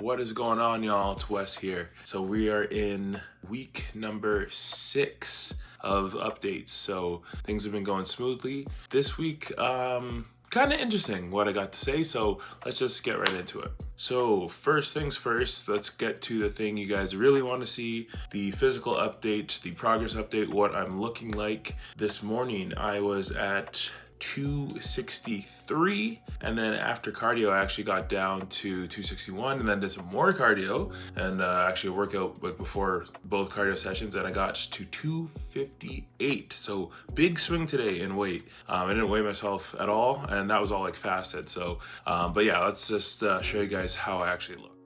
What is going on, y'all? It's Wes here. So we are in week number 6 of updates. So things have been going smoothly. This week, kind of interesting what I got to say. So let's just get right into it. So first things first, let's get to the thing you guys really want to see, the physical update, the progress update, what I'm looking like. This morning I was at 263, and then after cardio I actually got down to 261, and then did some more cardio and actually a workout like before both cardio sessions, and I got to 258. So big swing today in weight. I didn't weigh myself at all, and that was all like fasted. So but yeah, let's just show you guys how I actually look.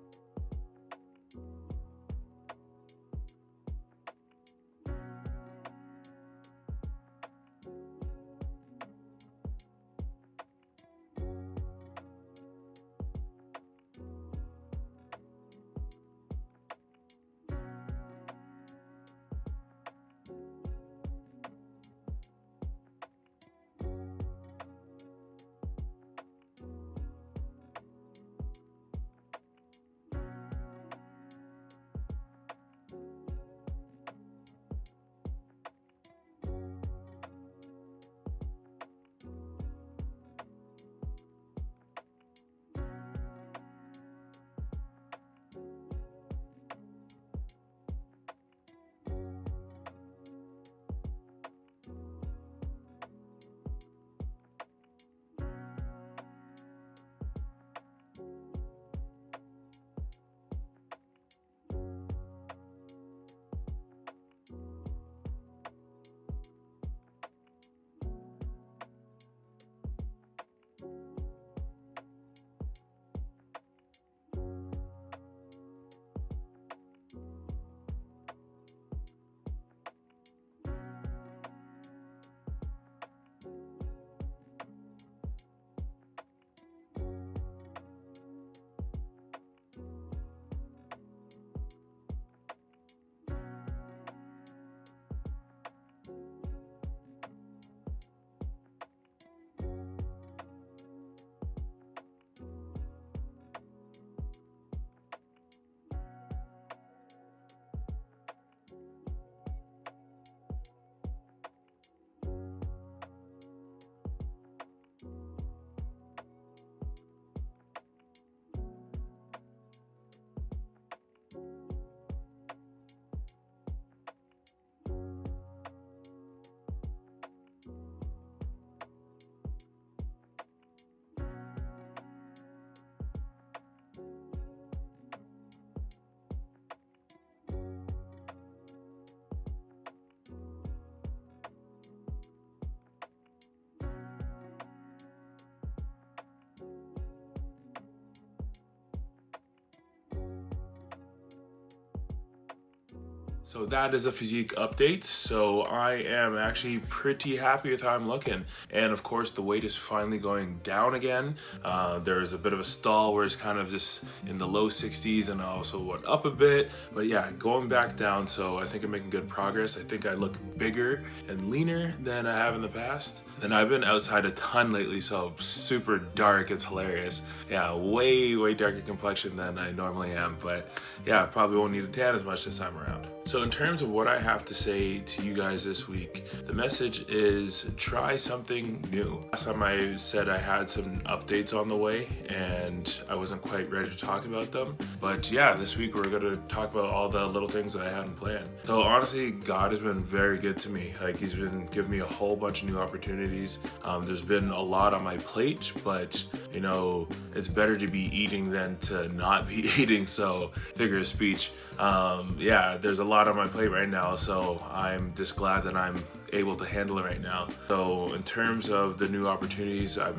So that is a physique update. So I am actually pretty happy with how I'm looking. And of course, the weight is finally going down again. There was a bit of a stall where it's kind of just in the low 60s, and I also went up a bit. But yeah, going back down. So I think I'm making good progress. I think I look bigger and leaner than I have in the past. And I've been outside a ton lately, so super dark. It's hilarious. Yeah, way darker complexion than I normally am. But yeah, I probably won't need a tan as much this time around. So in terms of what I have to say to you guys this week, the message is try something new. Last time I said I had some updates on the way and I wasn't quite ready to talk about them. But yeah, this week we're gonna talk about all the little things that I hadn't planned. So honestly, God has been very good to me. Like, he's been giving me a whole bunch of new opportunities. There's been a lot on my plate, but you know, it's better to be eating than to not be eating. So figure of speech. Yeah, there's a lot on my plate right now, so I'm just glad that I'm able to handle it right now. So in terms of the new opportunities I've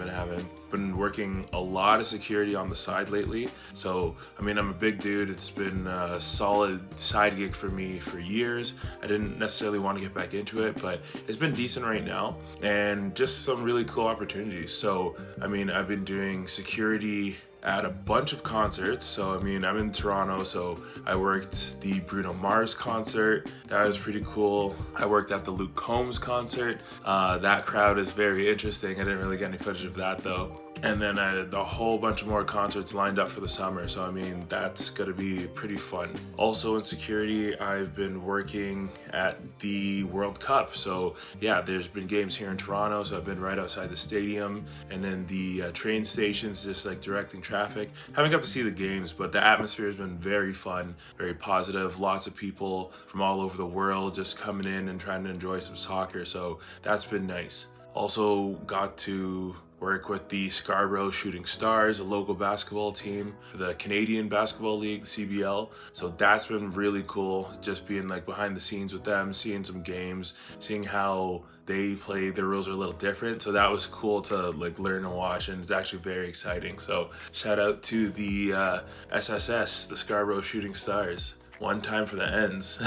been working a lot of security on the side lately. So I mean, I'm a big dude. It's been a solid side gig for me for years. I didn't necessarily want to get back into it, but it's been decent right now, and just some really cool opportunities. So I mean, I've been doing security at a bunch of concerts. So I mean, I'm in Toronto, so I worked the Bruno Mars concert. That was pretty cool. I worked at the Luke Combs concert. That crowd is very interesting. I didn't really get any footage of that though. And then a whole bunch of more concerts lined up for the summer. So, I mean, that's going to be pretty fun. Also in security, I've been working at the World Cup. So yeah, there's been games here in Toronto. So I've been right outside the stadium and then the train stations, just like directing traffic. Haven't got to see the games, but the atmosphere has been very fun, very positive. Lots of people from all over the world just coming in and trying to enjoy some soccer. So that's been nice. Also got to work with the Scarborough Shooting Stars, a local basketball team for the Canadian Basketball League, the CBL. So that's been really cool, just being like behind the scenes with them, seeing some games, seeing how they play. Their rules are a little different. So that was cool to like learn and watch, and it's actually very exciting. So shout out to the SSS, the Scarborough Shooting Stars. One time for the ends.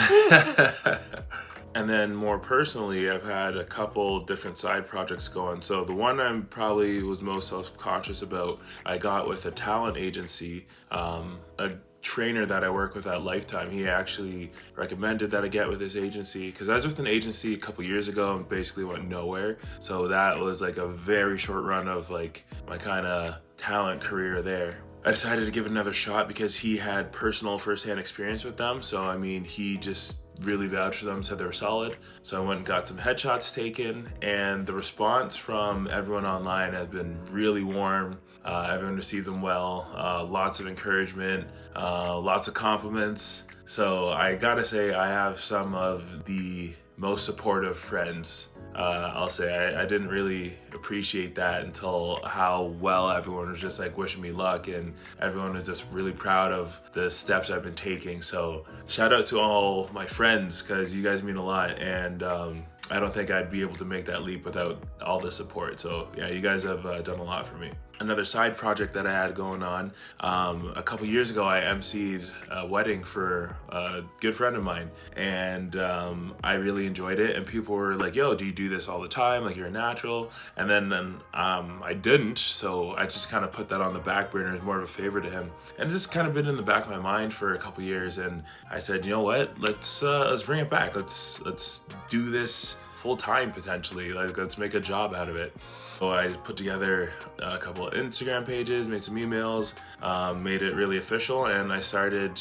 And then more personally, I've had a couple different side projects going. So the one I'm probably was most self-conscious about, I got with a talent agency, a trainer that I work with at Lifetime. He actually recommended that I get with this agency because I was with an agency a couple years ago and basically went nowhere. So that was like a very short run of like my kind of talent career there. I decided to give it another shot because he had personal firsthand experience with them. So, I mean, he just really vouched for them, said they were solid. So I went and got some headshots taken, and the response from everyone online has been really warm. Everyone received them well, lots of encouragement, lots of compliments. So I gotta say, I have some of the most supportive friends. I'll say I didn't really appreciate that until how well everyone was just like wishing me luck, and everyone was just really proud of the steps I've been taking. So shout out to all my friends because you guys mean a lot, and I don't think I'd be able to make that leap without all the support. So yeah, you guys have done a lot for me. Another side project that I had going on, a couple years ago, I emceed a wedding for a good friend of mine, and I really enjoyed it. And people were like, yo, do you do this all the time? Like, you're a natural. And then I didn't, so I just kind of put that on the back burner as more of a favor to him. And it's just kind of been in the back of my mind for a couple years. And I said, you know what, let's bring it back. Let's do this full time potentially. Like, let's make a job out of it. So I put together a couple of Instagram pages, made some emails, made it really official, and I started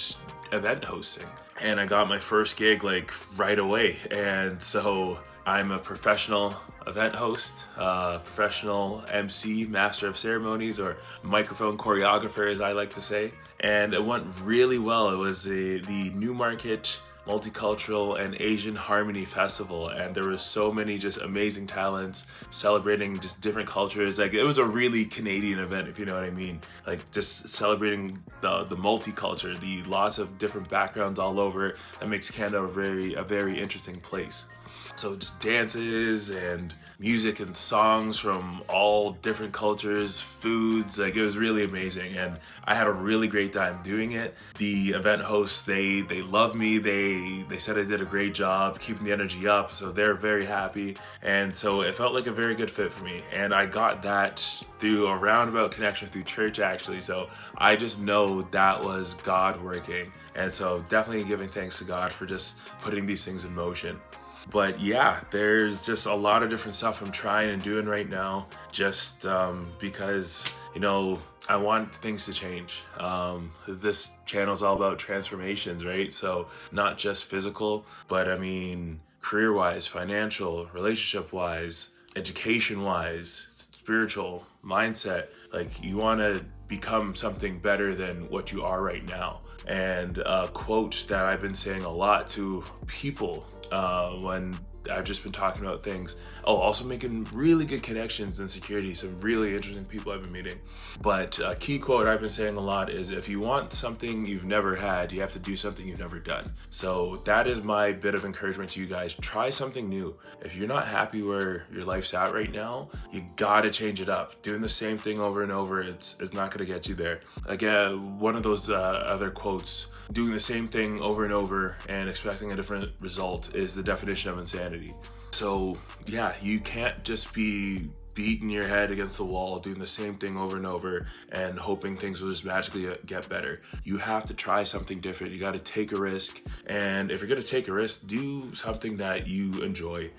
event hosting. And I got my first gig like right away. And so I'm a professional event host, professional MC, master of ceremonies, or microphone choreographer, as I like to say. And it went really well. It was the Newmarket Multicultural and Asian Harmony Festival, and there was so many just amazing talents celebrating just different cultures. Like, it was a really Canadian event, if you know what I mean. Like, just celebrating the multiculture, the lots of different backgrounds all over. That makes Canada a very interesting place. So just dances and music and songs from all different cultures, foods, like it was really amazing. And I had a really great time doing it. The event hosts, they love me. They said I did a great job keeping the energy up. So they're very happy. And so it felt like a very good fit for me. And I got that through a roundabout connection through church, actually. So I just know that was God working. And so definitely giving thanks to God for just putting these things in motion. But yeah, there's just a lot of different stuff I'm trying and doing right now, just because, you know, I want things to change. This channel is all about transformations, right? So not just physical, but I mean, career-wise, financial, relationship-wise, education-wise, spiritual, mindset. Like, you want to become something better than what you are right now. And a quote that I've been saying a lot to people when I've just been talking about things. Oh, also making really good connections in security, some really interesting people I've been meeting. But a key quote I've been saying a lot is, if you want something you've never had, you have to do something you've never done. So that is my bit of encouragement to you guys. Try something new. If you're not happy where your life's at right now, you gotta change it up. Doing the same thing over and over, it's not gonna get you there. Again, one of those other quotes, doing the same thing over and over and expecting a different result is the definition of insanity. So yeah, you can't just be beating your head against the wall, doing the same thing over and over and hoping things will just magically get better. You have to try something different. You got to take a risk. And if you're going to take a risk, do something that you enjoy.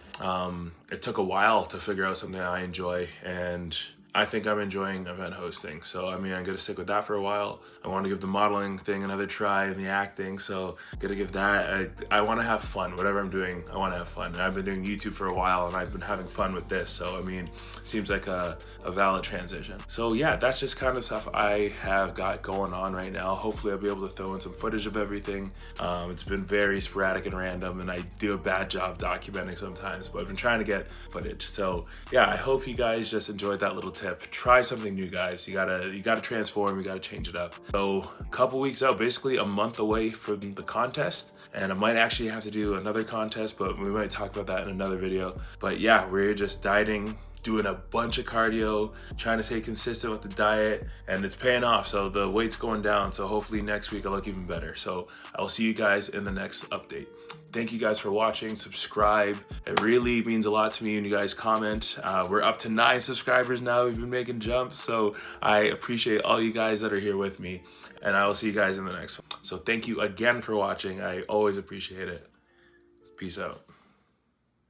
It took a while to figure out something I enjoy, and I think I'm enjoying event hosting. So, I mean, I'm gonna stick with that for a while. I want to give the modeling thing another try and the acting. So, gonna give that. I want to have fun. Whatever I'm doing, I want to have fun. And I've been doing YouTube for a while and I've been having fun with this. So, I mean, seems like a valid transition. So, yeah, that's just kind of stuff I have got going on right now. Hopefully, I'll be able to throw in some footage of everything. It's been very sporadic and random, and I do a bad job documenting sometimes, but I've been trying to get footage. So, yeah, I hope you guys just enjoyed that little tip. Try something new, guys. You gotta transform, you gotta change it up. So a couple weeks out, basically a month away from the contest, and I might actually have to do another contest, but we might talk about that in another video. But yeah, we're just dieting, doing a bunch of cardio, trying to stay consistent with the diet, and it's paying off. So the weight's going down, so hopefully next week I'll look even better. So I will see you guys in the next update. Thank you guys for watching. Subscribe. It really means a lot to me when you guys comment. We're up to 9 subscribers now. We've been making jumps, so I appreciate all you guys that are here with me, and I will see you guys in the next one. So thank you again for watching. I always appreciate it. Peace out.